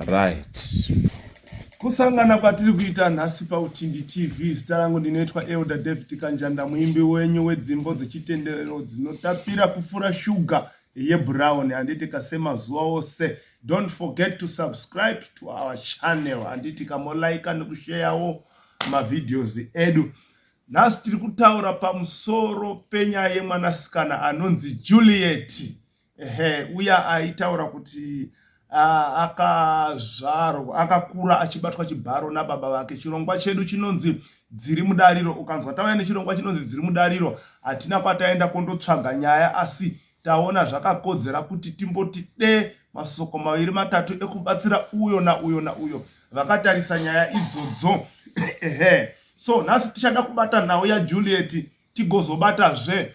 Right. Kusangana kwatiri kuita nhasi paUtindi TV. Zita rangu ndinoitwa Elder David Kanjanda, muimbi wenyu wedzimbo dzechitendero dzinotapira kufura shuga yebrown. Handiti kasema zuva ose. Don't forget to subscribe to our channel. Handiti kamolaika nekusharewo mavideos edu. Nhasi tiri kutaura pamusoro penyaya yemwanasikana anonzi Juliet. Uya aitaura kuti akazvarwa akakura achibatwa chibharo nababa vake. Chirongwa chedu chinonzi dziri mudariro. Ukanzwa tauya nechirongwa chinonzi dziri mudariro, hatina kwataenda kondotsvaga nyaya, asi taona zvakakodzera kuti timboti masoko maviri matatu ekubatsira uyo nauyo nauyo vakatarisa nyaya idzodzo. So nhasi tichada kubata nhau yaJuliet, tigozobatazve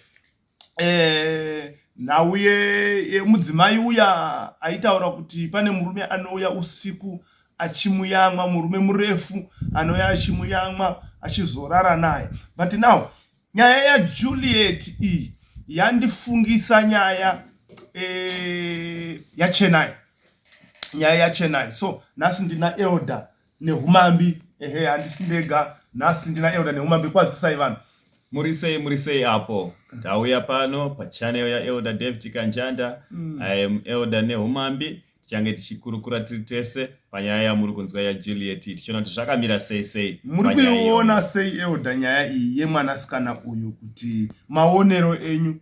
nhau yemudzimai uya aitaura kuti pane murume anouya usiku achimuyamwa, murume murefu anouya achimuyamwa achizorara naye. But now nyaya yaJuliet iyi yandifungisa nyaya yaChennai, nyaya yaChennai. So nhasi ndina Elder neHumambi. Handisi ndega, nhasi ndina Elder neHumambi. Kwazisai vanhu. Murisei apo. Tauya pano pachannel ya Elder David Kanjanda. I am Elder neHumambi. Tichange tichikurukura tiri tese panyaya yamuri kunzwa yaJuliet. Tichiona kuti zvakamira sei. Muri kuiona sei Elder nyaya iyi yemwanasikana uyu, kuti maonero enyu?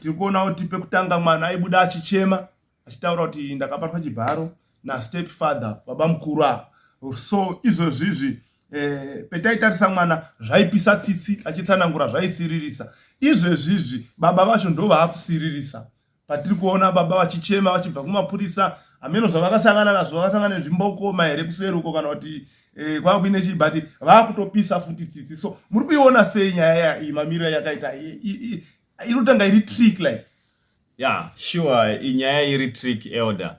Tiri kuona kuti pekutanga mwana aibuda achichema achitaura kuti ndakabatwa chibharo nastepfather, baba mukuru ava. So izvozvizvi petaitarisa mwana zvaipisa tsitsi, achitsanangura zvaisiririsa. Izvezvizvi baba vacho ndo vaakusiririsa. Patiri kuona baba vachichema vachibva kumapurisa, ameno zvavakasangana nazvo, vakasangana nezvimbokoma here kuseri uko kana kuti kwakuine chii, but vaakutopisa futi tsitsi. So muri kuiona sei nyaya iyi mamiriro yakaita? Inotanga iri trick like? Yeah, sure, inyaya iri trick Elder.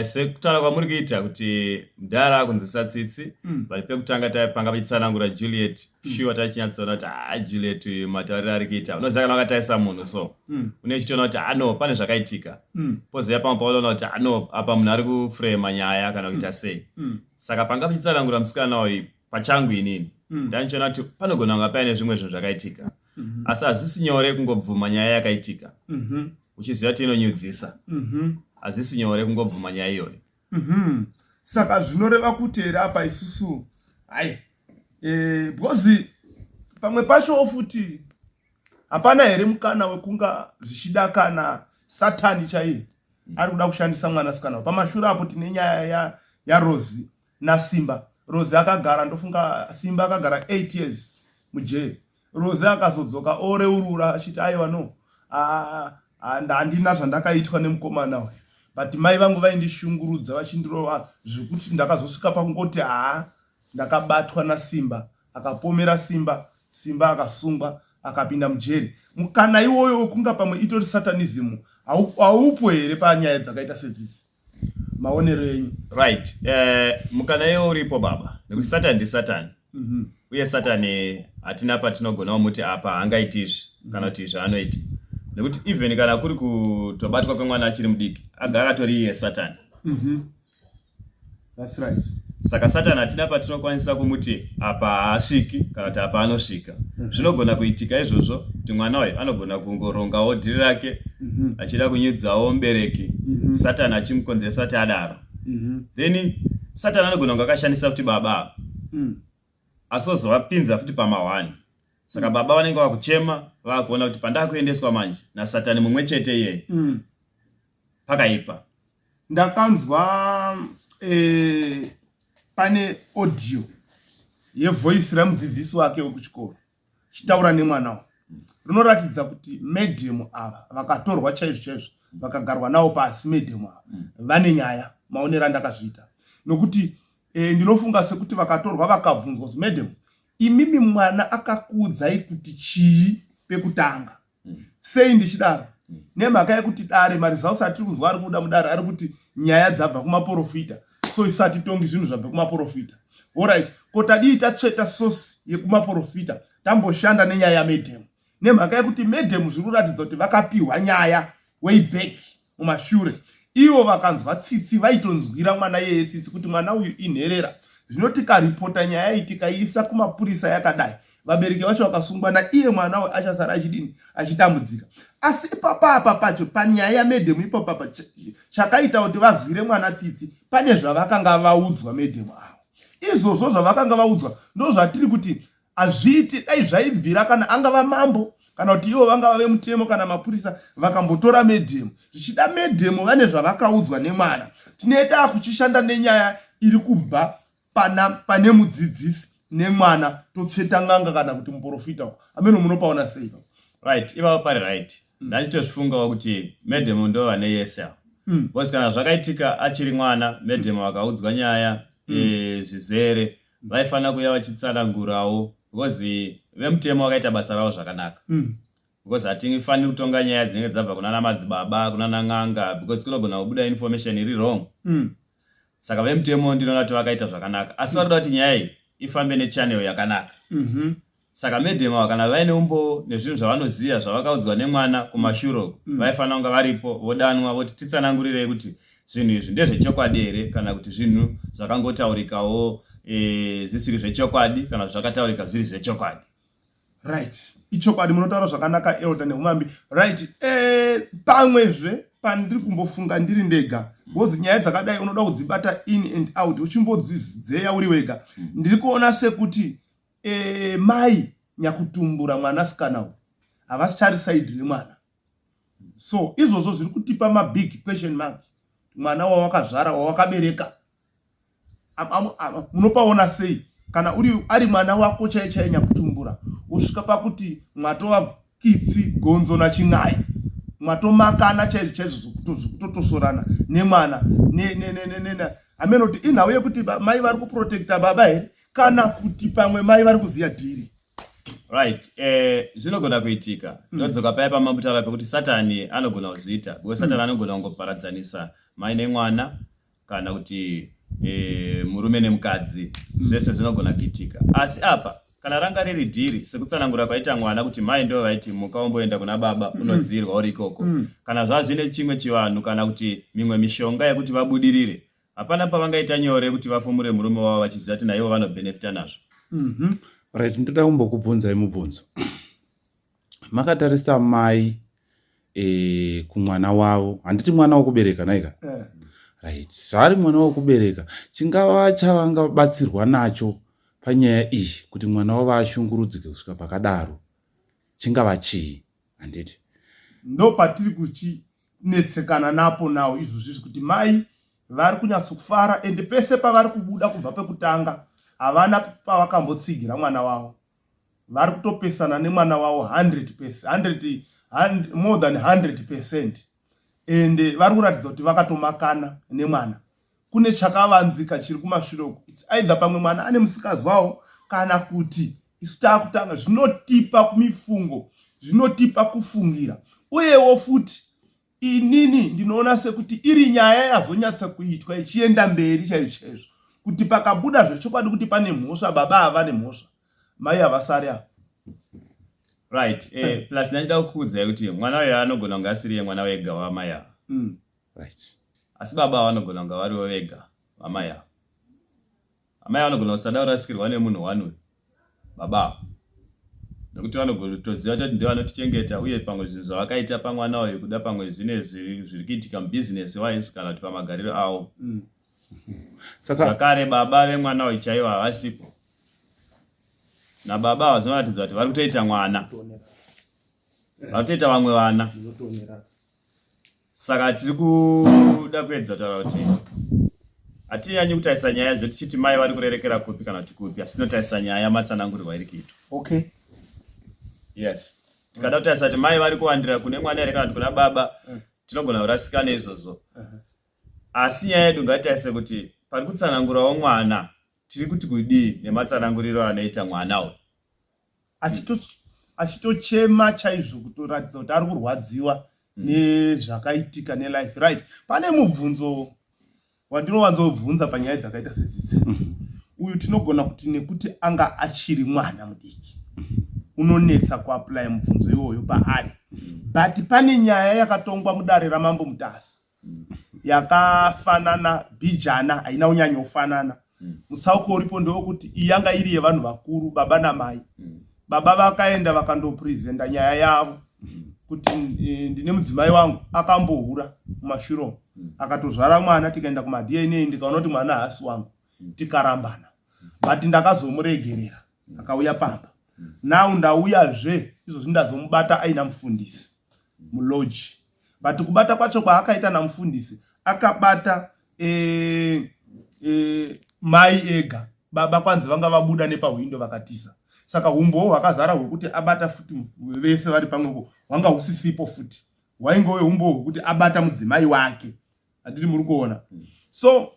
Sekutaura kwamuri kuita kuti mudhara kunzisa tsitsi, but pekutanga panga pachitsanangura Juliet, sure tachinyatsoona kuti Juliet uyu matauriro ari kuita unoziva kana wakataisa munhu, so une chitoona kuti no pane zvakaitika. Pozoya pamwe paunoona kuti no apa munhu ari kufrema nyaya kana kuita sei. Saka panga pachitsanangura musikana uyu pachangu inini ndanichiona kuti panogona kunge paine zvimwe zvinhu zvakaitika. Asi hazvisi nyore kungobvuma nyaya yakaitika uchiziva kuti inonyudzisa. Hazvisi nyore kungobvuma nyaya iyoyo. Saka zvinoreva kuti here apa isusu because pamwe pacho futi hapana here mukana wekunga zvichida kana Satani chaiye ari kuda kushandisa mwanasikana. Pamashure apo tine nyaya yaRose naSimba. Rose akagara, ndofunga Simba akagara 8 years mujeri. Rose akazodzoka oreurura achiti aiwa no, handina zvandakaitwa nemukomana uyu, but mai vangu vaindishungurudza vachindirova zvekuti ndakazosvika pakungoti ndakabatwa naSimba. Akapomera Simba akasungwa akapinda mujeri. Mukana iwoyo wekunga pamwe itori satanism haupo here panyaya dzakaita sedzidzi? Maonero enyu? Right. Mukana iwo uripo baba, nekuti Satani ndi Satani. Uye Satani hatina patinogona muti apa hangaitizvi kana kuti zvaanoita. Nekuti even kana kuri kutobatwa kwemwana achiri mudiki, agara atori iye Satani. That's right. Saka Satani hatina patinokwanisa kumuti apa haasviki kana kuti apa anosvika. Zvinogona kuitika izvozvo kuti mwana uyu anogona kungorongawo dhiri rake achida kunyudzawo mubereki, Satani achimukonzeresa kuti adaro. Then Satani anogona kunge akashandisa kuti baba asozovapinza futi pama1. Saka baba vanenge vakuchema vakuona kuti pandakuendeswa manje naSatani mumwe chete iyeye pakaipa. Ndakanzwa pane audio yevoice ramudzidzisi wake wekuchikoro chitaura nemwana uyu. Rinoratidza kuti madam ava vakatorwa chaizvo vakagarwa navo pasi, madam ava vane nyaya, maonero andakazviita. Nokuti ndinofunga sekuti vakatorwa vakabvunzwa kuti madam, imimi mwana akakuudzai kuti chii pekutanga? Sei ndichidaro? Nemhaka yekuti dare maresults atiri kunzwa ari kuda mudare ari kuti nyaya dzabva kumaprofita, so isati tongi zvinhu zvabva kumaprofita. Alright, kotadii tatsveta source yekumaprofita tamboshanda nenyaya yamadam. Nemhaka yekuti madam zviri kuratidza kuti vakapiwa nyaya way back mumashure. ivo vakanzwa tsitsi vaitonzwira mwana yeye tsitsi kuti mwana uyu inherera. Zvino tikaripota nyaya iyi tikaiisa kumapurisa yakadai, vabereki vacho vakasungwa naiye mwana uyu achasara achidini, achitambudzika. Asi ipapa pacho panyaya yamedhemu ipapa chakaita kuti vazwire mwana tsitsi, pane zvavakanga vaudzwa medhemu avo. Izvozvo zvavakanga vaudzwa ndo zvatiri kuti azviiti dai zvaibvira kana angava mambo kana kuti ivo vanga vave mutemo kana mapurisa vakambotora medhemu. Zvichida medhemu vane zvavakaudzwa nemwana. Tinoita kuchishanda nenyaya iri kubva pane mudzidzisi nemwana totsveta nganga kana kuti muprofita. Ameno munopaona sei? Right, iva pari right. Ndachitozvifungawo kuti medhemu ndo vane yese. Because kana zvakaitika achiri mwana medhemu vakaudzwa nyaya zvizere vaifana kuya vachitsanangurawo because vemutemo vakaita basa ravo zvakanaka. Because hatingifaniri kutonga nyaya dzinenge dzabva kunana madzibaba kunana n'anga because kunogona kubuda information iri wrong. Saka vemutemo ndinoona kuti vakaita zvakanaka, asi vanoda kuti nyaya iyi ifambe nechannel yakanaka. Saka medhema kana vaine umbo nezvinhu zvavanoziya zvavakaudzwa nemwana kumashure vaifana kunga varipo vodanwa voti titsanangurirei kuti zvinhu izvi ndezvechokwadi here kana kuti zvinhu zvakangotaurikawo zvisiri zvechokwadi kana zvakataurika zviri zvechokwadi. Right, ichokwadi munotaura zvakanaka Elder neumambi. Right, pamwezve pandiri kumbofunga ndiri ndega because nyaya dzakadai unoda kudzibata in and out uchimbodzizeya uri wega. Ndiri kuona sekuti mai nyakutumbura mwanasikana uyu havasi chari side remwana. So izvozvo zviri kutipa mabig question mark. Mwana wawakazvara wawakabereka munopaona sei kana ari mwana wako chaiye nyakutumbura usvika pakuti mwatova kitsi gonzo nachin'ai mwatomakana chaizvo zvekutotosorana nemwana ameno kuti inhau yekuti mai vari kuprotecta baba here kana kuti pamwe mai vari kuziya dhiri. Right, zvinogona kuitika. Ndodzoka paya pamabutara pekuti Satani anogona kuzviita. Because Satani anogona kungoparadzanisa mai nemwana kana kuti murume nemukadzi. Zvese zvinogona kuitika. Asi apa kana ranga riri dhiri sekutsanangura kwaita mwana kuti mai ndo vaiti mukaomboenda kuna baba unodzirwa uri ikoko. Kana zvazvine chimwe chivanhu kana kuti mimwe mishonga yekuti vabudirire, hapana pavangaita nyore kuti vafumure murume wavo vachiziva kuti naivo vanobenefita nazvo. Right, ndoda kumbokubvunzai mubvunzo. Makatarisa mai kumwana wavo, handiti mwana wokubereka naika? Right, zvari mwana wokubereka, chingava chavangabatsirwa nacho panyaya iyi kuti mwana wavo ashungurudzike kusvika pakadaro chingava chii? Handiti ndo patiri kuchinetsekana napo nawo izvozvi kuti mai vari kunyatsokufara ende pese pavari kubuda kubva pekutanga havana pavakambotsigira mwana wavo. Vari kutopesana nemwana wavo 100%, more than 100%. Ende vari kuratidza kuti vakatomakana nemwana. Kune chakavanzika chiri kumashure uku. It's either pamwe mwana ane musikazi wavo kana kuti isu taakutanga. Zvinotipa kumifungo, zvinotipa kufungira. Uyewo futi inini ndinoona sekuti iri nyaya yazonyatsa kuitwa ichienda mberi chaizvo kuti pakabuda zvechokwadi kuti pane mhosva baba havane mhosva mai havasari apo. Right, plus ndinoda kukuudzai kuti mwana uyu anogona kunge asiri mwana wega wamai ava. Right. Asi baba vanogona kunge variwo vega vamai ava. Amai vanogona kusada kurasikirwa nemunhu wani baba. Nokuti vanogona kutoziva kuti ndivo vanotichengeta uye pamwe zvinhu zvavakaita pamwana uyu kuda pamwe zvine zviri kuitika mubusiness wise kana kuti pamagariro avo. Zvakare baba vemwana uyu chaivo havasipo. Nababa ava zvinoratidza kuti vari kutoita mwana. Vari kutoita vamwe vana. Saka tiri kuda kuedza kutaura kuti hatinyanyi kutarisa nyaya zvetichiti mai vari kurerekera kupi kana kuti kupi, asi tinotarisa nyaya yamatsanangurirwa iri kuitwa. Okay. Yes. Tikada kutarisa kuti mai vari kuwandira kune mwana here kana kuti kuna baba, tinogona kurasikana izvozvo. Asi nyaya yedu ngatitarisa kuti pari kutsanangurawo mwana tiri kuti kudii nematsananguriro anoita mwana uyu. Achitochema chaizvo kutoratidza kuti ari kurwadziwa nezvakaitika nelife. Right. Pane mubvunzo wandinowanzobvunza panyaya dzakaita sedzidzi. Uyu tinogona kuti nekuti anga achiri mwana mudiki unonetsa kuapply mubvunzo iwoyo paari. But pane nyaya yakatongwa mudare ramambo Mutasa yakafanana bijana haina unyanya ufanana. Mutsauko uripo ndewokuti iyi yanga iri yevanhu vakuru, baba namai. Baba vakaenda vakandoprezenta nyaya yavo kuti ndine mudzimai wangu akambohura mumashure, akatozvara mwana, tikaenda kumaDNA ndikaona kuti mwana haasi wangu, tikarambana. But ndakazomuregerera akauya pamba. Now ndauyazve izvozvi ndazomubata aina mufundisi muloji. But kubata kwacho kwaakaita namufundisi akabata mai ega, baba kwanzi vanga vabuda nepawindo vakatiza. Saka umbowo hwakazara hwekuti abata futi vese vari pamwepo hwanga husisipo futi, hwaingove umbowo hwekuti abata mudzimai wake. Handiti muri kuona? So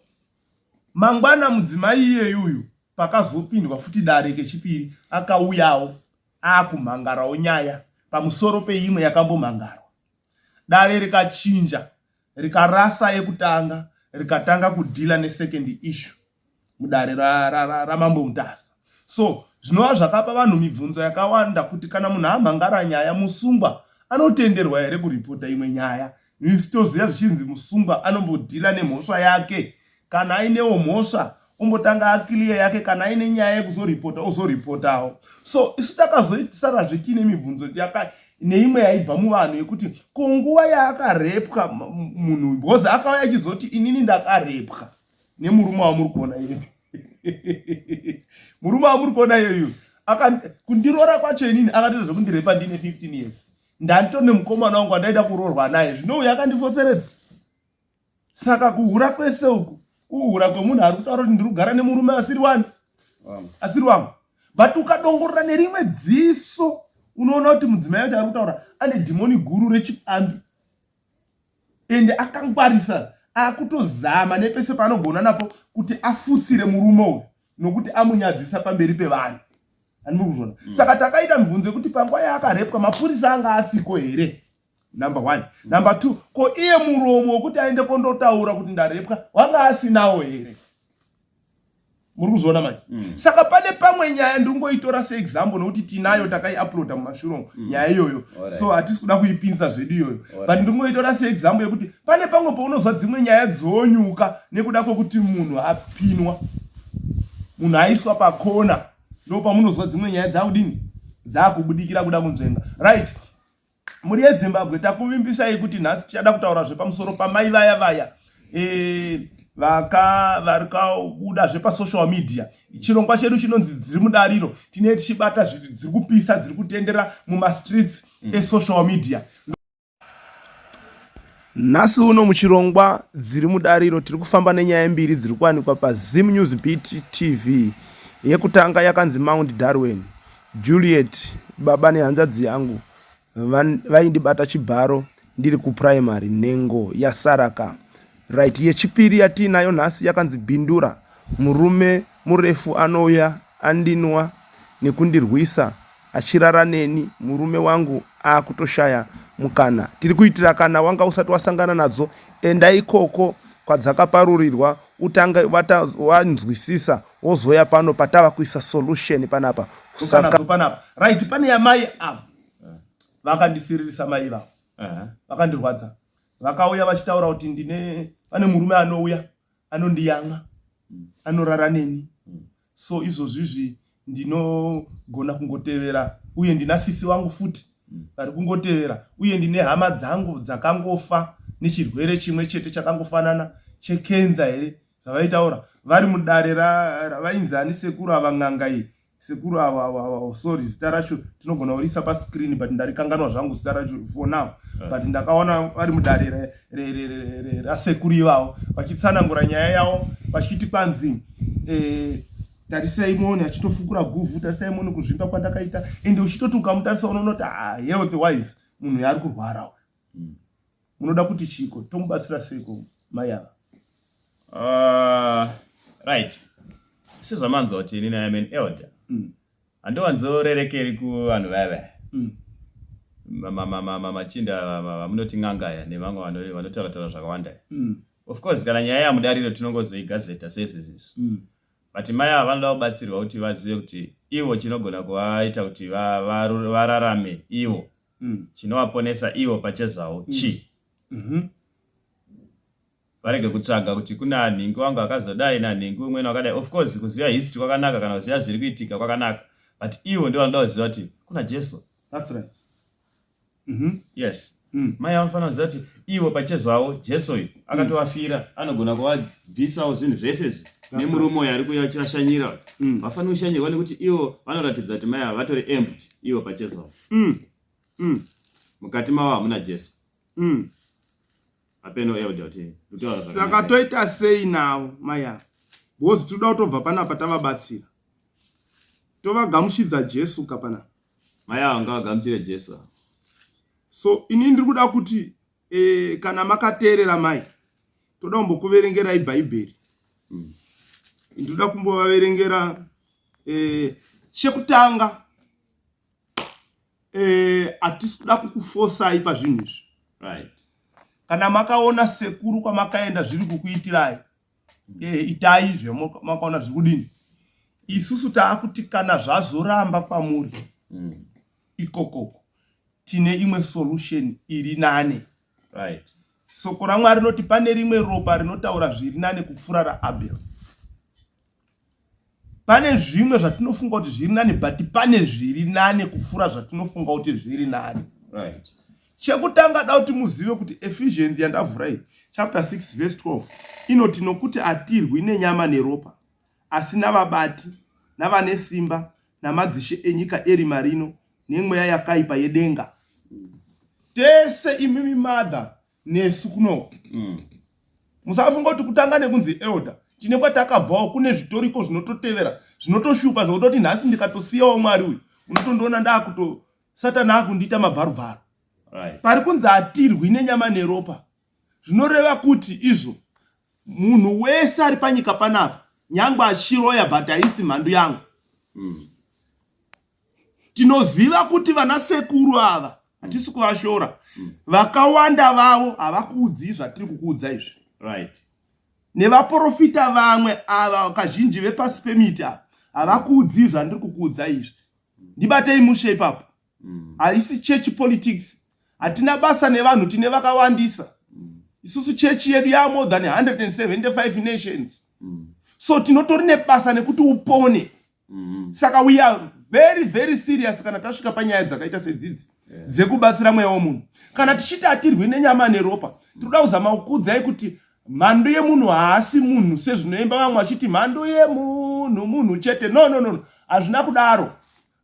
mangwana mudzimai iyeyuyu pakazopindwa futi dare kechipiri akauyawo akumhangarawo nyaya pamusoro peimwe yakambomhangarwa. Dare rikachinja, rikarasa yekutanga, rikatanga kudhila nesecond issue mudare ramambo Mutasa. So zvinova zvakapa vanhu mibvunzo yakawanda kuti kana munhu amhangara nyaya, musungwa anotenderwa here kuripota imwe nyaya? Nisitoziva zvichinzi musungwa anombodhila nemhosva yake. Kana ainewo mhosva umbotanga akiliya yake, kana aine nyaya yekuzoripota ozoripotawo. So isu takazoitisara zvekine mibvunzo neimwe yaibva muvanhu yekuti kunguva yaakarepwa munhu, because akauya achizoti inini ndakarepwa nemurume wamuri kuona iyeyo. Murume wamuri kuona iyeyo kundirora kwacho inini akatoita zvekundirepa ndine 15 years. Ndandito nemukomana wangu wandaida kuroorwa naye, zvino uyu akandifoseredza. Saka kuhura kwese uku kuhura kwemunhu ari kutaura kuti ndiri kugara nemurume asiri wangu. But ukadongorera nerimwe dziso unoona kuti mudzimai wacho ari kutaura ane dhimoni guru rechipambi, ende akangwarisa, akutozama nepese paanogona napo kuti afutsire murume uyu nokuti amunyadzisa pamberi pevanhu. Handimukuzvona? Saka takaita mibvunzo yekuti panguva yaakarepwa mapurisa anga asiko here? Number 1. Number 2, ko iye muromo wekuti aende kondotaura kuti ndarepwa wanga asinawo here? Muri kuzviona manje? Saka pane pamwe nyaya ndingoitora seexample nokuti tinayo takaiuploada mumashure nyaya iyoyo. So hatisi kuda kuipinza zvedu iyoyo. But ndingoitora seexample yekuti pane pamwe paunozwa dzimwe nyaya dzonyuka nekuda kwekuti munhu apinwa, munhu aiswa pakona, ndopamunozwa dzimwe nyaya dzakudini, dzakubudikira kuda kunzvenga. Right? Muri yeZimbabwe takuvimbisai kuti nhasi tichada kutaura zvepamusoro pamai vaya varikabuda zvepasocial media. Chirongwa chedu chinonzi dziri mudariro, tine tichibata dziri kupisa, dziri kutendera mumastreets esocial media. Nhasi uno muchirongwa dziri mudariro tiri kufamba nenyaya mbiri dziri kuwanikwa paZim News Beat TV. Yekutanga yakanzi Mount Darwin. Juliet, baba nehanzvadzi yangu, vaindibata chibharo ndiri kuprimary Nengo yaSaraka. Right, yechipiri yatinayo nhasi yakanzi Bindura, murume murefu anouya andinwa nekundirwisa achirara neni, murume wangu akutoshaya mukana. Tiri kuitira kana wanga usati wasangana nadzo, enda ikoko kwadzakaparurirwa utange wanzwisisa wozoya pano patava kuisa solution panapa. Right, pane yamai avo vakandisiririsa mai vavo, vakandirwadza, vakauya vachitaura kuti pane murume anouya anondiyanga, anorara neni. So izvozvizvi ndinogona kungotevera, uye ndina sisi wangu futi vari kungotevera, uye ndine hama dzangu dzakangofa nechirwere chimwe chete chakangofanana chekenza here zvavaitaura vari mudare ravainzi ani sekuru ava ng'anga iyi, sekuru ava sorry zita racho tinogona kurisa pascreen but ndarikanganwa zvangu zita racho for now. But ndakaona vari mudare rasekuru ivavo vachitsanangura nyaya yavo vachiti kwanzi tarisai muone achitofukura guvhu, tarisai muone kuzvimba kwandakaita, ende uchitoti ukamutarisa unoona kuti health wise munhu yaari kurwara. Munoda kuti chiko tomubatsira seiko mai ava? Right, sezvamanzwa kuti inini I'm an elder, handiwanzorerekeri kuvanhu vaya machinda vamunoti ng'angaya nevamwe vanotaura zvakawanda. Of course kana nyaya yamudariro tinongozoigazeta seizvezviso, but mai ava vanoda kubatsirwa kuti vazive kuti ivo chinogona kuvaita kuti vararame ivo, chinovaponesa ivo pachezvavo chi. varege kutsvaga kuti kuna nhingi wangu akazodai nanhingi umweni wakadai. Of course kuziva history kwakanaka kana kuziva zviri kuitika kwakanaka, but iwo ndio vanoda kuziva kuti kuna Jesu. That's right. Yes. Mai vanofanira kuziva kuti iwo pachezvavo Jesu uyu akatovafira, anogona kuvabvisawo zvinhu zvese izvi nemurume uyu ari kuuya achivashanyira. Vafanira kushanyirwa nekuti iwo vanoratidza kuti mai ava vatori empty iwo pachezvavo. Mukati mavo hamuna Jesu. Apeno Elder kuti saka toita sei nawo mai ava? Because toda kutobva panapa tavabatsira, tovagamuchidza Jesu kapana mai ava ngavagamuchire Jesu. So ini ndiri kuda kuti kana makateerera mai, toda kumbokuverengerai bhaibheri. Ndoda kumbovaverengera chekutanga. Hatisi kuda kukufosai pazvinhu izvi. Right. Kana makaona sekuru kwamakaenda zviri kukuitirai, itai izvo makaona zviri kudini. Isusu taakuti kana zvazoramba kwamuri ikoko, tine imwe solution iri nane. Right. Soko raMwari rinoti pane rimwe ropa rinotaura zviri nane kupfuura raAbel. Pane zvimwe zvatinofunga kuti zviri nane, but pane zviri nane kupfuura zvatinofunga kuti zviri nane. Right. Chekutanga da kuti muzive kuti Ephesians yandavhura iyi chapter 6 verse 12 inoti nokuti atirwi nenyama neropa, asi navabati, navane simba, namadzishe enyika eri marino, nemweya yakaipa yedenga. Tese imimi madha nesu kuno. Musafunga kuti kutanga nekunzi elder tine kwatakabvawo kune zvitoriko zvinototevera zvinotoshupa zvokutoti nhasi ndikatosiyawo Mwari uyu unotondoona ndakuto Satani akundiita mabvarubvaru. Right. Pari kunzi atirwi nenyama neropa, zvinoreva kuti izvo munhu wese ari panyika panapa nyangwe achiroya but haisi mhandu yangu. Tinoziva kuti vana sekuru ava hatisi kuvashora, vakawanda vavo havakuudzi zvatiri kukuudza izvi. Right. Nevaprofita vamwe ava kazhinji vepasi pemiti ava havakuudzi zvandiri kukuudza izvi. Ndibatei mushe ipapo. Haisi church politics. Hatina basa nevanhu, tine vakawandisa. Isusu church yedu ya more than 175 nations. So tinotori nebasa nekuti upone. Saka we are very very serious kana tasvika panyaya dzakaita sedzidzi dzekubatsira mweya womunhu. Kana tichiti atirwi nenyama neropa, tinoda kuzama kukuudzai kuti mhando yemunhu haasi munhu sezvinoimba vamwe vachiti mhando yemunhu munhu chete. No. Hazvina kudaro.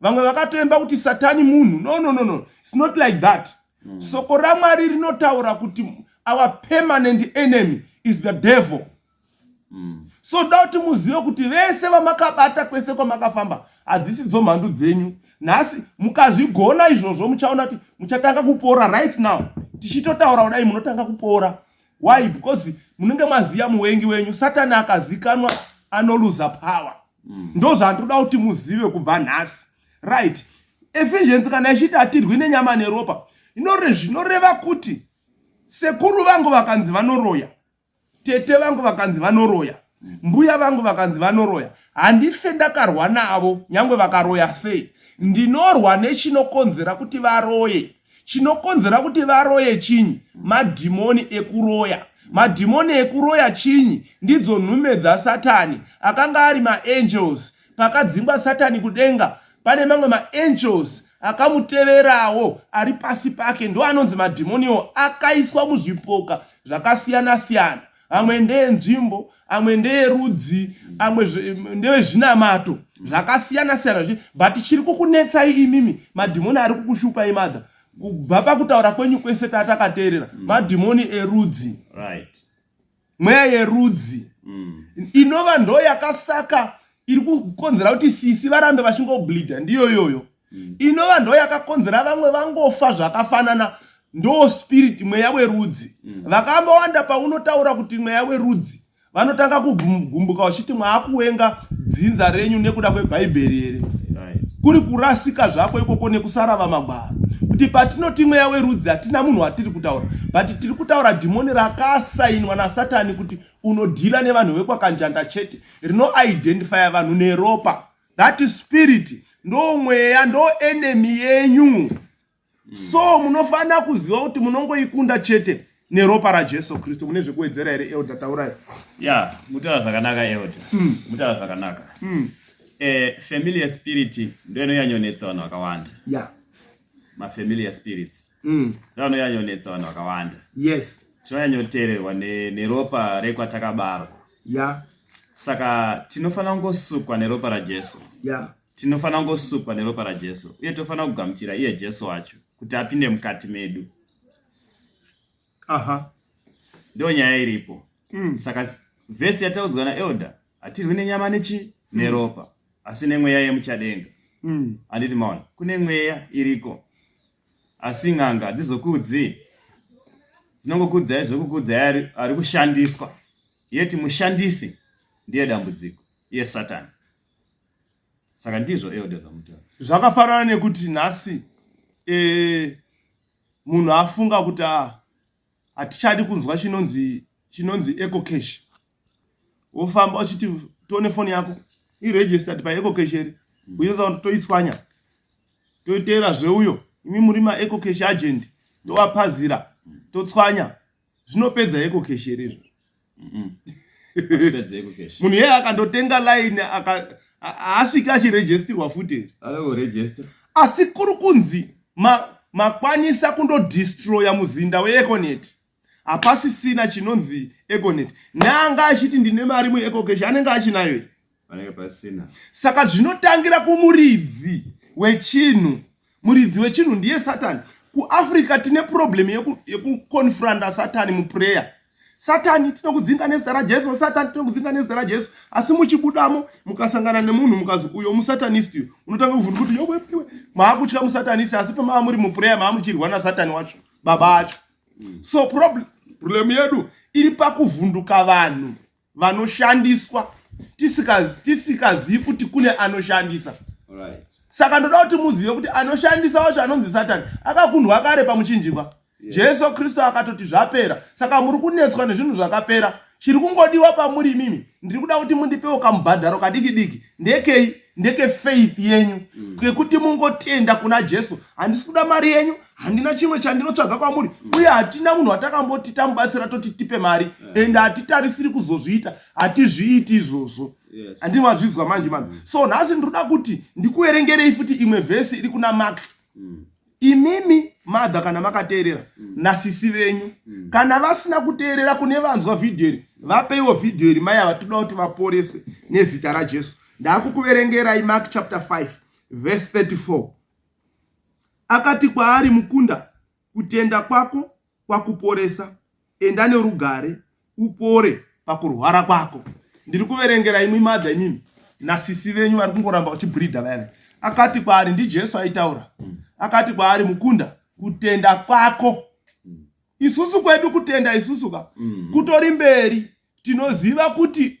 Vamwe vakatoimba kuti Satani munhu. No. It's not like that. Soko raMwari rinotaura kuti our permanent enemy is the devil. So dauti muzive kuti vese vamakabata kwese kwamakafamba hadzisi dzo mhandu dzenyu. Nhasi mukazvigona izvozvo muchaona kuti muchatanga kupora right now. Tichitotaura kudai munotanga kupora. Why? Because munenge maziya muwengi wenyu. Satani akazikanwa anoluza power. Ndo zvandoda kuti muzive kubva nhasi. Right. Ephesians kana ichiti atirwi nenyama neropa, zvinoreva kuti sekuru vangu vakanzi vanoroya, tete vangu vakanzi vanoroya, mbuya vangu vakanzi vanoroya, handife ndakarwa navo nyangwe vakaroya sei. Ndinorwa nechinokonzera kuti varoye. Chinokonzera kuti varoye chinyi? Madhimoni ekuroya. Madhimoni ekuroya chinyi? Ndidzo nhume dzaSatani akanga ari maangels. Pakadzingwa Satani kudenga pane mamwe maangels akamuteverawo ari pasi pake, ndo anonzi madhimoniwo, akaiswa muzvipoka zvakasiyana siyana. Amwe ndeenzvimbo, amwe ndeerudzi, amwe ndevezvinamato zvakasiyana siyana. But chiri kukunetsai imimi madhimoni ari kukushupai madha, kubva pakutaura kwenyu kwese tatakateerera, madhimoni erudzi. Right. Mweya yerudzi inova ndo yakasaka iri kukonzera kuti sisi varambe vachingobleeda. Ndiyo yoyo inova ndo yakakonzera vamwe vangofa zvakafanana. Ndo spirit mweya werudzi. Vakambowanda paunotaura kuti mweya werudzi, vanotanga kugumbuka vachiti mwaakuwenga dzinza renyu nekuda kwebhaibheri here. Kuri kurasika zvako ikoko nekusara vamagwaro. Kuti patinoti mweya werudzi hatina munhu watiri kutaura, but tiri kutaura dhimoni rakasainwa naSatani kuti unodhila nevanhu vekwakanjanda chete, rinoidentifya vanhu neropa. That spirit ndo mweya, ndo enemy yenyu. So munofanira kuziva kuti munongoikunda chete neropa raJesu Kristu. Mune zvekuwedzera here Elder? Taurai. Ya, mutaura zvakanaka Elder. Mutaura zvakanaka. Familiar spirit ndio inonyanyonetsa vanhu vakawanda. Yeah. Familiar spirits. Ndio inonyanyonetsa vanhu vakawanda. Yes. Tinonyanyoteererwa neropa rekwatakabarwa. Yeah. Saka tinofana kungosukwa neropa raJesu. Yeah. Tinofana kungosukwa neropa raJesu. Uye tofana kugamuchira iye Jesu wacho kuti apinde mukati medu. Ndio nyaya iripo. Saka vhesi yataudzwa naElder, hatirwi nenyama neropa, asi nemweya yemuchadenga. Handiti maona, kune mweya iriko. Asi n'anga dzizokudzi, dzinongokudzai zvokukudzai ari kushandiswa. Yeti mushandisi ndiye dambudziko, iye Satani. Saka ndizvo Elder zvamutaura. Zvakafanana nekuti nhasi munhu afunga kuti hatichadi kunzwa chinonzi eco cash. Wofamba uchiti tone foni yako iregistered pa eco cash here. Uyoza toitswanya. Toitera zveuyo. Imi muri ma eco cash agent. Towapazira. Totswanya. Zvinopedza eco cash here. Zvinopedza eco cash. Munhu yeye akandotenga line asvika achiregisterwa futi. Alo register. Asi kuri kunzi makwanisa kundodestroya muzinda weEconet. Hapasisina chinonzi Econet. Nanga achiti ndine mari muEcocash anenge achinayo. Vanenge pasina. Saka zvinotangira kumuridzi wechinhu. Muridzi wechinhu ndiye Satani. KuAfrica tine problem yekukonfronta Satani muprayer. Satani tinokudzinga nezita raJesu, Satani tinokudzinga nezita raJesu. Asi muchibudamo mukasangana nemunhu mukazi uyo musatanist, unotanga kuvhunduka kuti yowewe maakutya musatanist, asi pama muri muprayer maamuchirwa na Satani wacho baba acho. So problem yedu iri pakuvhunduka vanhu vanoshandiswa tisikazivi kuti kune anoshandisa. Alright. Saka ndoda kuti muzive kuti anoshandisa wacho anonzi Satani akakundwa kare pamuchinjikwa. Jesu Kristu akatoti zvapera. Saka muri kunetswa nezvinhu zvakapera. Chiri kungodiwa pamuri mimi. Ndiri kuda kuti mundipewo kamubhadharo kadiki diki. Ndeke faith yenyu. Kwekuti mungotenda kuna Jesu. Handisi kuda mari yenyu. Handina chimwe chandinotsvaga kwamuri. Uye hatina munhu watakamboti tamubatsira toti tipe mari. Ende hatitarisiri kuzozviita. Hatizviiti izvozvo. Handini wazvizwa manje manje. So nhasi ndinoda kuti ndikuverengerei futi imwe vhesi iri kuna Mark. Imimi madha kana makateerera nasisi venyu kana vasina kuteerera kune vanzwa video iri vapeiwo video iri mai avatoda kuti vaporeswe nezita raJesu. Ndakukuverengerai Mark chapter 5 verse 34. Akati kwaari mukunda, kutenda kwako kwakuporesa, enda nerugare upore pakurwara kwako. Ndiri kuverengera imwe madha imimi nasisi venyu vari kungoramba vachibhridha vayana. Akati kwaari, ndiJesu aitaura. Akati kwaari mukunda, kutenda kwako. Isusu kwedu kutenda isusuka. Kutori mberi tinoziva kuti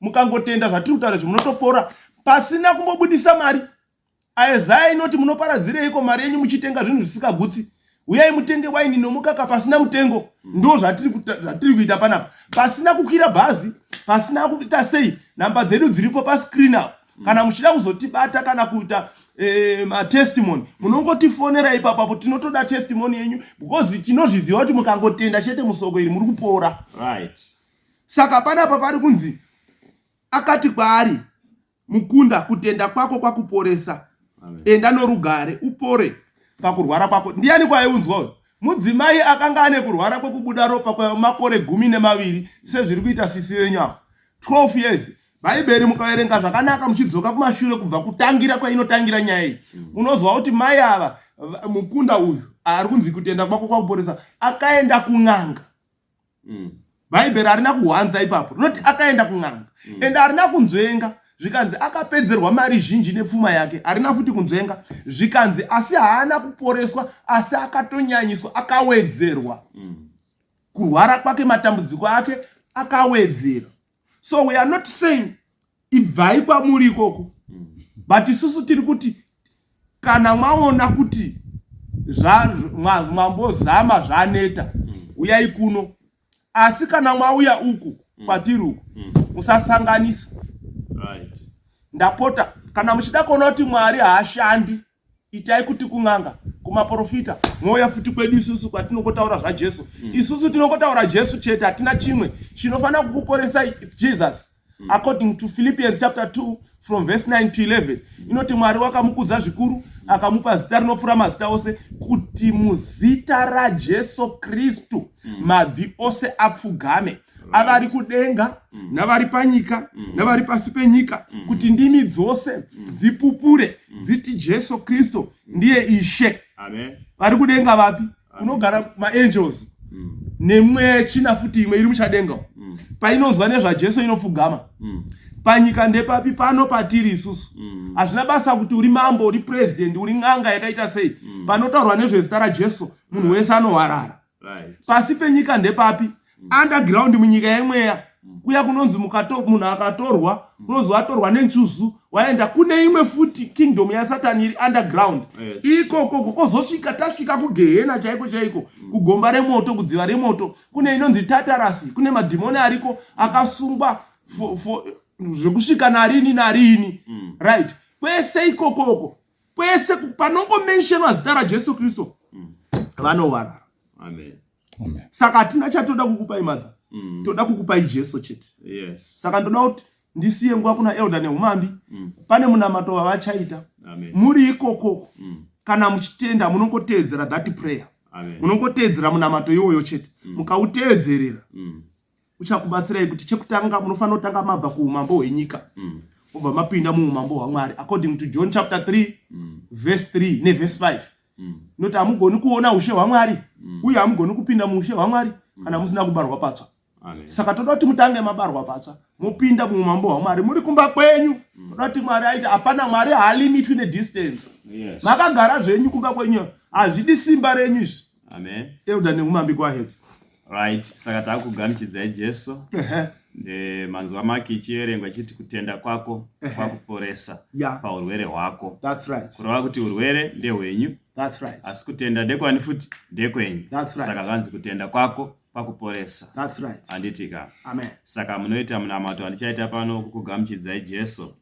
mukangotenda zvatiri kutaura zvinotopora pasina kumbobudisa mari. Isaiah inoti munoparadzireiko mari yenyu muchitenga zvinhu zvisikagutsi. Uyai mutenge waini nomukaka pasina mutengo. Ndo zvatiri kuita panapa. Pasina kukwira bhazi, pasina kuita sei. Namba dzedu dziripo pa screen apo. Kana muchida kuzotibata kana kuita testimony munongotifonera ipapo tinotoda testimony yenyu because tinozviziva kuti mukangotenda chete musoko iri muri kupora. Right. Saka panapa pari kunzi akati kwaari mukunda, kutenda kwako kwakuporesa. Enda norugare upore pakurwara kwako. Ndiani kwaiunzwa? Mudzimai akanga ane kurwara kwekubuda ropa kwemakore 12 sezviri kuita sisi venyu 12 years. Bhaibheri mukaverenga zvakanaka muchidzoka kumashure kubva kutangira kwainotangira nyaya iyi. Unozwa kuti mai ava mukunda uyu ari kunzi kutenda kwako kwakuporesa akaenda kun'anga. Bhaibheri harina kuhwanza ipapo. Rinoti akaenda kun'anga. Ende harina kunzvenga. Zvikanzi akapedzerwa mari zhinji nepfuma yake. Harina futi kunzvenga. Zvikanzi asi haana kuporeswa asi akatonyanyiswa akawedzerwa. Kurwara kwake matambudziko ake akawedzera. So we are not saying ibvai kwamuri ikoko. But isusu tiri kuti kana mwaona kuti mwambozama zvaneta uyai kuno. Asi kana mwauya uku kwatiri uku musasanganisa. Right. Ndapota kana muchida kuona kuti Mwari haashandi itai kuti kun'anga kumaprofita, mwouya futi kwedu isusu kwatinongotaura zvaJesu. Isusu tinongotaura Jesu chete, hatina chimwe. Chinofanira kukuporesa Jesus. According to Philippians chapter 2 from verse 9 to 11. Inoti Mwari wakamukudza zvikuru, akamupa zita rinopfuura mazita ose, kuti muzita raJesu Kristu mabvi ose apfugame. Avari kudenga, navari panyika, navari pasi penyika, kuti ndimi dzose dzipupure, dziti Jesu Kristu ndiye Ishe. Amen. Vari kudenga vapi? Kunogara maangels. Nemwe china futi imwe iri muchadenga. Painonzwa nezvaJesu inofugama. Panyika ndepapi? Pano patiri isusu. Hazvina basa kuti uri mambo, uri president, uri ng'anga yakaita sei. Panotaurwa nezvezita raJesu, munhu wese anowarara. Pasi penyika ndepapi? Underground munyika yemweya. Kuya kunonzi munhu akatorwa, kunonzi watorwa nenchuzu, waenda kune imwe futi kingdom yaSatani iri underground. Ikoko kozosvika tasvika kugehena chaiko, kugomba remoto, kudziva remoto. Kune inonzi Tatarasi, kune madhimoni ariko akasungwa zvekusvika narini. Right. Kwese ikoko, kwese panongomentionwa zita raJesu Kristu, vanowarara. Amen. Amen. Saka hatina chatoda kukupai madha. Toda kukupai Jesu chete. Yes. Saka ndoda kuti ndisiye nguva kuna Elder neumambi. Pane munamato wavachaita. Amen. Muri ikoko. Kana muchitenda munongoteedzera that prayer. Amen. Munongoteedzera munamato iwoyo chete. Mukauteedzerera. Uchakubatsirai kuti chekutanga munofanira kutanga mabva kuumambo hwenyika. Obva mapinda muumambo hwaMwari. According to John chapter 3 verse 3 ne verse 5. Noti hamugoni kuona ushe hwaMwari, uye hamugoni kupinda muushe hwaMwari kana musina kubarwa patsva. Amen. Saka toda kuti mutange mabarwa patsva, mopinda muumambo hwaMwari, muri kumba kwenyu. Toda kuti Mwari aita, hapana, Mwari haalimitwi nedistance. Yes. Makagara zvenyu kumba kwenyu, hazvidi simba renyu izvi. Amen. Elder neumambi, go ahead. Right. Saka takugamuchidzai Jesu. Manzwa make ichierengwa chiti kutenda kwako kwakuporesa paurwere hwako. That's right. Kureva kuti urwere ndehwenyu. That's right. Asi kutenda ndekwani futi ndekwenyu. That's right. Saka kanzi kutenda kwako kwakuporesa. That's right. Anditika. Amen. Saka munoita munamato andichaita pano kukugamuchidzai Jesu.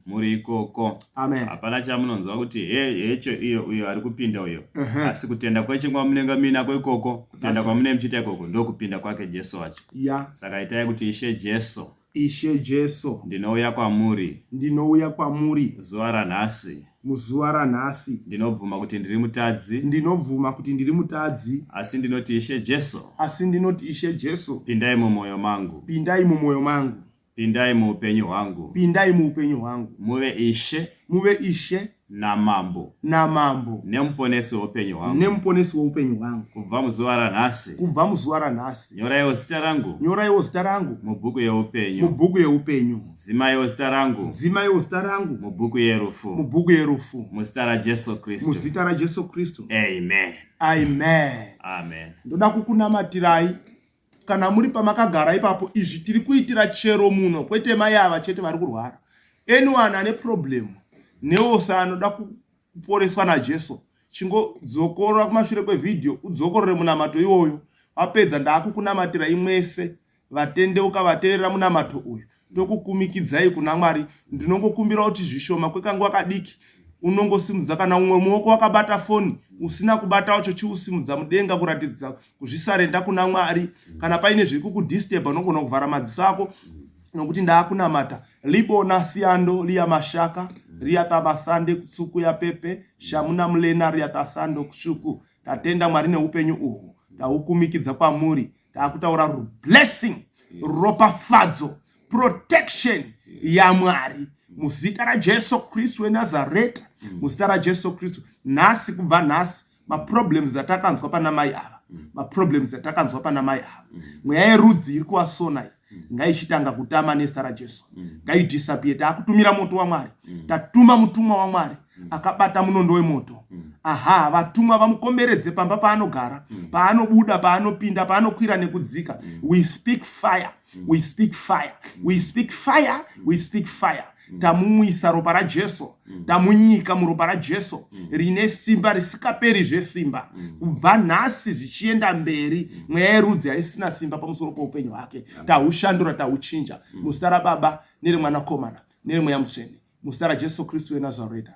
Muri ikoko. Amen. Hapana chamunonzwa kuti hecho iyo ari kupinda uyo. Asi kutenda kweche kwamunenga minako ikoko, kutenda kwamune muchita ikoko ndokupinda kwake Jesu wacho. Yeah. Saka itai kuti Ishe Jesu. Ishe Jesu. Ndinouya kwamuri. Ndinouya kwamuri. Zuva ranhasi. Muzuva ranhasi. Ndinobvuma kuti ndiri mutadzi. Ndinobvuma kuti ndiri mutadzi. Asi ndinoti Ishe Jesu. Asi ndinoti Ishe Jesu. Pindai mumwoyo mangu. Pindai mumwoyo mangu. Pindai muupenyu hwangu. Pindai muupenyu hwangu. Muve Ishe. Muve Ishe. Namambo. Namambo. Nemuponesi woupenyu hwangu. Nemuponesi woupenyu hwangu. Kubva muzuva ranhasi. Kubva muzuva ranhasi. Nyoraiwo zita rangu. Nyoraiwo zita rangu. Mubhuku yeupenyu. Mubhuku yeupenyu. Dzimaiwo zita rangu. Dzimaiwo zita rangu. Mubhuku yerufu. Mubhuku yerufu. Muzita raJesu Kristu. Muzita raJesu Kristu. Amen. Amen. Amen. Ndoda kukunamatirai. Kana muri pamakagara ipapo, izvi tiri kuitira chero muno, kwete mai ava chete vari kurwara. Anyone ane problem neosa anoda kuporeswa naJesu, chingodzokorora kumashure kwevidhio, udzokorore munamato iwoyo. Wapedza ndakukunamatirai imwese vatendeuka vateerera munamato uyu. Ndokukumikidzai kuna Mwari. Ndinongokumbira kuti zvishoma kwekanguva kadiki unongosimudza kana umwe muoko wakabata foni usina kubata wacho chiusimudza mudenga kuratidza kuzvisarenda kuna Mwari. Kana paine zviri kukudisturba unogona kuvhara madziso ako nokuti ndaakunamata. Libona siando liya mashaka riya tabasande kutsuku ya pepe shamuna mulena riya tasando kushuku. Tatenda Mwari neupenyu uhu. Taukumikidza kwamuri. Taakutaura blessing, ropafadzo, protection ya Mwari. Muzita raJesu Kristu weNazareta. Muzita raJesu Kristu. Nhasi kubva nhasi maproblems atakanzwa pana mai ava. Maproblems atakanzwa pana mai ava. Mweya yerudzi iri kuwasona ngaichitanga kutama nezita raJesu. Ngaidisappear. Taakutumira moto waMwari. Tatuma mutumwa waMwari akabata munondo wemoto. Aha, vatumwa vamukomberedze pamba paanogara, paanobuda, paanopinda, paanokwira nekudzika. We speak fire. We speak fire. We speak fire. We speak fire. Tamumwisa ropa raJesu. Tamunyika muropa raJesu. Rine simba risikaperi zvesimba. Kubva nhasi zvichienda mberi. Mweya yerudzi haisina simba pamusoro poupenyu hwake. Taushandura, tauchinja. Muzita raBaba nereMwanakomana nereMweya Mutsvene. Muzita raJesu Kristu weNazareta.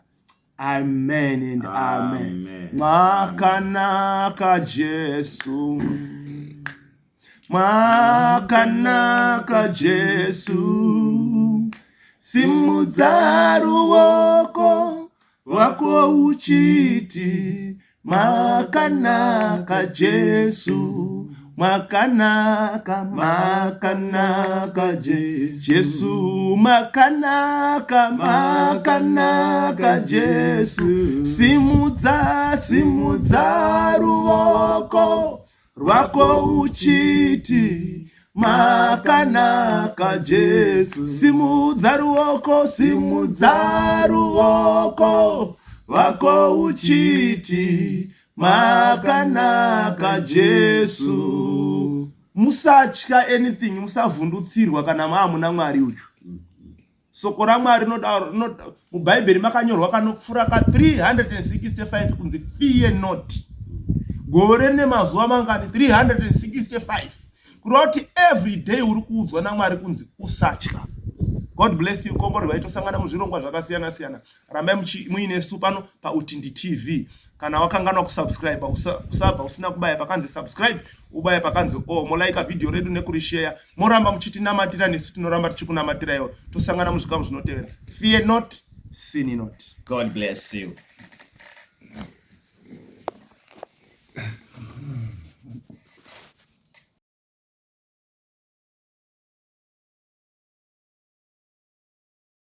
Amen and amen. Amen. Mwakanaka Jesu, mwakanaka Jesu, simudza ruoko rwako uchiti, mwakanaka Jesu, mwakanaka Jesu, mwakanaka Jesu, simudza ruoko rwako uchiti, mwakanaka Jesu, simudza ruoko rwako uchiti, mwakanaka Jesu. Musatya anything, musavhundutsirwa kana maamuna Mwari uyu. Soko raMwari muBhaibheri makanyorwa kanopfuura ka 365 kunzi fear not. Gore nemazuva mangani 365. Kuroti every day uri kuudzwa naMwari kunzi usatya. God bless you. Komborwa itosangana muzvirongwa zvakasiyana siyana. Rambai muine su pano paUtindi TV. Kana wakanganwa kusubscribe usabva usina kubaya pakanzi subscribe, ubaya pakanzi molaika video redu nekurishare, moramba muchitinamatira nesu tinoramba tichikunamatira iwo. Tosangana muzvikamu zvinotevera. Fear not, sin not. God bless you.